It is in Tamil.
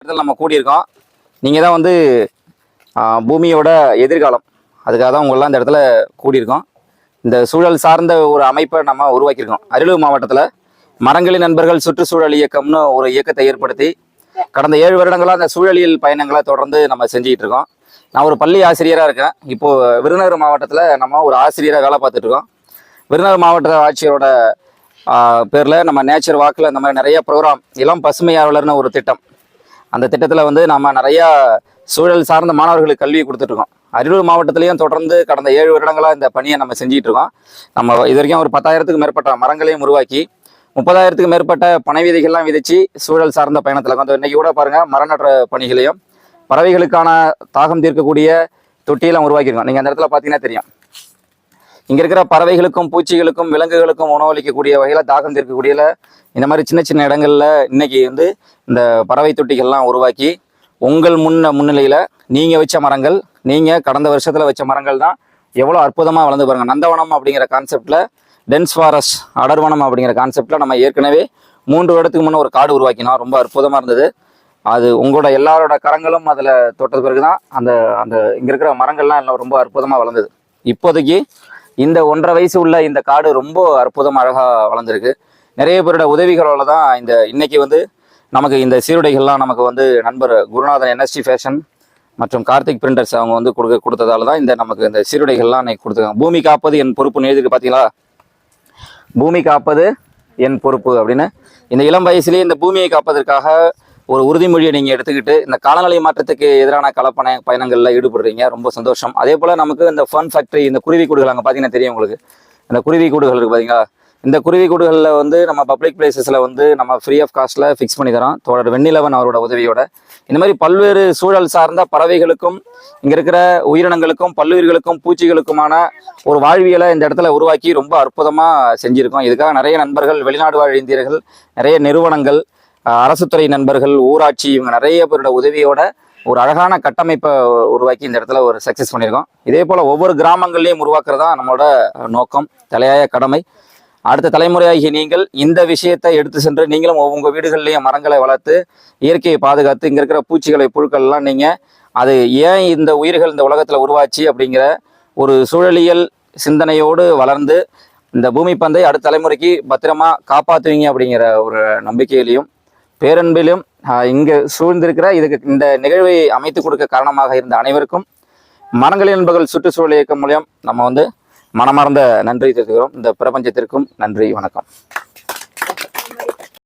இடத்துல நம்ம கூடியிருக்கோம். நீங்கள் தான் வந்து பூமியோட எதிர்காலம், அதுக்காக தான் உங்களெலாம் இந்த இடத்துல கூடியிருக்கோம். இந்த சூழல் சார்ந்த ஒரு அமைப்பை நம்ம உருவாக்கியிருக்கோம். அரியலூர் மாவட்டத்தில் மரங்களின் நண்பர்கள் சுற்றுச்சூழல் இயக்கம்னு ஒரு இயக்கத்தை ஏற்படுத்தி கடந்த 7 வருடங்களாக அந்த சூழலியல் பயணங்களை தொடர்ந்து நம்ம செஞ்சுக்கிட்டு இருக்கோம். நான் ஒரு பள்ளி ஆசிரியராக இருக்கேன். இப்போது விருதுநகர் மாவட்டத்தில் நம்ம ஒரு ஆசிரியராக வேலை பார்த்துட்ருக்கோம். விருதுநகர் மாவட்ட ஆட்சியரோட பேரில் நம்ம நேச்சர் வாக்கில் இந்த மாதிரி நிறைய ப்ரோக்ராம், இளம் பசுமை ஆர்வலர்னு ஒரு திட்டம், அந்த திட்டத்தில் வந்து நம்ம நிறையா சூழல் சார்ந்த மாணவர்களுக்கு கல்வி கொடுத்துட்ருக்கோம். அரியலூர் மாவட்டத்திலையும் தொடர்ந்து கடந்த 7 வருடங்களாக இந்த பணியை நம்ம செஞ்சிகிட்டு இருக்கோம். நம்ம இது வரைக்கும் ஒரு 10,000த்துக்கும் மேற்பட்ட மரங்களையும் உருவாக்கி 30,000த்துக்கும் மேற்பட்ட பனை விதைகள்லாம் விதைச்சு சூழல் சார்ந்த பயணத்தில் வந்து இன்றைக்கி கூட பாருங்கள் மரம் நடுற பணிகளையும் பறவைகளுக்கான தாகம் தீர்க்கக்கூடிய தொட்டியெல்லாம் உருவாக்கியிருக்கோம். நீங்கள் அந்த இடத்துல பார்த்தீங்கன்னா தெரியும். இங்கே இருக்கிற பறவைகளுக்கும் பூச்சிகளுக்கும் விலங்குகளுக்கும் உணவளிக்கக்கூடிய வகையில் தாகம் தீர்க்கக்கூடியல இந்த மாதிரி சின்ன சின்ன இடங்களில் இன்றைக்கி வந்து இந்த பறவை தொட்டிகள்லாம் உருவாக்கி உங்கள் முன்னிலையில் நீங்கள் வச்ச மரங்கள், நீங்கள் கடந்த வருஷத்தில் வச்ச மரங்கள் தான் எவ்வளோ அற்புதமாக வளர்ந்து பாருங்கள். நந்தவனம் அப்படிங்கிற கான்செப்டில், டென்ஸ் ஃபாரஸ்ட் அடர்வனம் அப்படிங்கிற கான்செப்டில் நம்ம ஏற்கனவே 3 வருடத்துக்கு முன்னே ஒரு காடு உருவாக்கினோம். ரொம்ப அற்புதமாக இருந்தது. அது உங்களோட எல்லாரோட கரங்களும் அதில் தொட்டது பிறகு தான் அந்த அந்த இங்கே இருக்கிற மரங்கள்லாம் எல்லாம் ரொம்ப அற்புதமாக வளர்ந்தது. இப்போதைக்கு இந்த 1.5 வயசு உள்ள இந்த காடு ரொம்ப அற்புதமாக அழகாக வளர்ந்துருக்கு. நிறைய பேரோட உதவிகளோட தான் இன்னைக்கு வந்து நமக்கு இந்த சீருடைகள்லாம் நமக்கு வந்து நண்பர் குருநாதன் NST ஃபேஷன் மற்றும் கார்த்திக் பிரிண்டர்ஸ் அவங்க வந்து கொடுத்ததால தான் நமக்கு இந்த சீருடைகள்லாம் இன்னைக்கு கொடுத்துருக்காங்க. பூமி காப்பது என் பொறுப்புன்னு எழுதிருக்கு பார்த்தீங்களா? பூமி காப்பது என் பொறுப்பு அப்படின்னு இந்த இளம் வயசுலேயே இந்த பூமியை காப்பதற்காக ஒரு உறுதிமொழியை நீங்கள் எடுத்துக்கிட்டு இந்த காலநிலை மாற்றத்துக்கு எதிரான பயணங்களில் ஈடுபடுறீங்க. ரொம்ப சந்தோஷம். அதே போல் நமக்கு இந்த ஃபன் ஃபேக்ட்ரி, இந்த குருவி கூடுகள் அங்கே பார்த்தீங்கன்னா தெரியும் உங்களுக்கு. இந்த குருவி கூடுகள் இருக்குது பார்த்தீங்களா? இந்த குருவி கூடுகளில் வந்து நம்ம பப்ளிக் பிளேசஸில் வந்து நம்ம ஃப்ரீ ஆஃப் காஸ்ட்டில் ஃபிக்ஸ் பண்ணி தரோம். தோழர் வெண்ணிலவன் அவரோட உதவியோட. இந்த மாதிரி பல்வேறு சூழல் சார்ந்த பறவைகளுக்கும் இங்கே இருக்கிற உயிரினங்களுக்கும் பல்லுயிர்களுக்கும் பூச்சிகளுக்குமான ஒரு வாழ்வியலை இந்த இடத்துல உருவாக்கி ரொம்ப அற்புதமாக செஞ்சுருக்கோம். இதுக்காக நிறைய நண்பர்கள், வெளிநாடு வாழ் இந்தியர்கள், நிறைய நிறுவனங்கள், அரசுத்துறை நண்பர்கள், ஊராட்சி, இவங்க நிறைய பேரோட உதவியோட ஒரு அழகான கட்டமைப்பை உருவாக்கி இந்த இடத்துல ஒரு சக்ஸஸ் பண்ணியிருக்கோம். இதே போல் ஒவ்வொரு கிராமங்கள்லையும் உருவாக்குறதா நம்மளோட நோக்கம், தலையாய கடமை. அடுத்த தலைமுறையாகி நீங்கள் இந்த விஷயத்தை எடுத்து சென்று நீங்களும் உங்கள் வீடுகள்லேயும் மரங்களை வளர்த்து இயற்கையை பாதுகாத்து இங்கே இருக்கிற பூச்சிகளை, புழுக்கள்லாம் நீங்கள் அது ஏன் இந்த உயிர்கள் இந்த உலகத்தில் உருவாச்சு அப்படிங்கிற ஒரு சூழலியல் சிந்தனையோடு வளர்ந்து இந்த பூமி பந்தை அடுத்த தலைமுறைக்கு பத்திரமா காப்பாற்றுவீங்க அப்படிங்கிற ஒரு நம்பிக்கையிலையும் பேரன்பிலும் இங்கே சூழ்ந்திருக்கிற இந்த நிகழ்வை அமைத்து கொடுக்க காரணமாக இருந்த அனைவருக்கும் மரங்களின் நண்பர்கள் சுற்றுச்சூழல் இயக்கம் மூலம் நம்ம வந்து மனமார்ந்த நன்றி தெரிவிக்கிறோம். இந்த பிரபஞ்சத்திற்கும் நன்றி, வணக்கம்.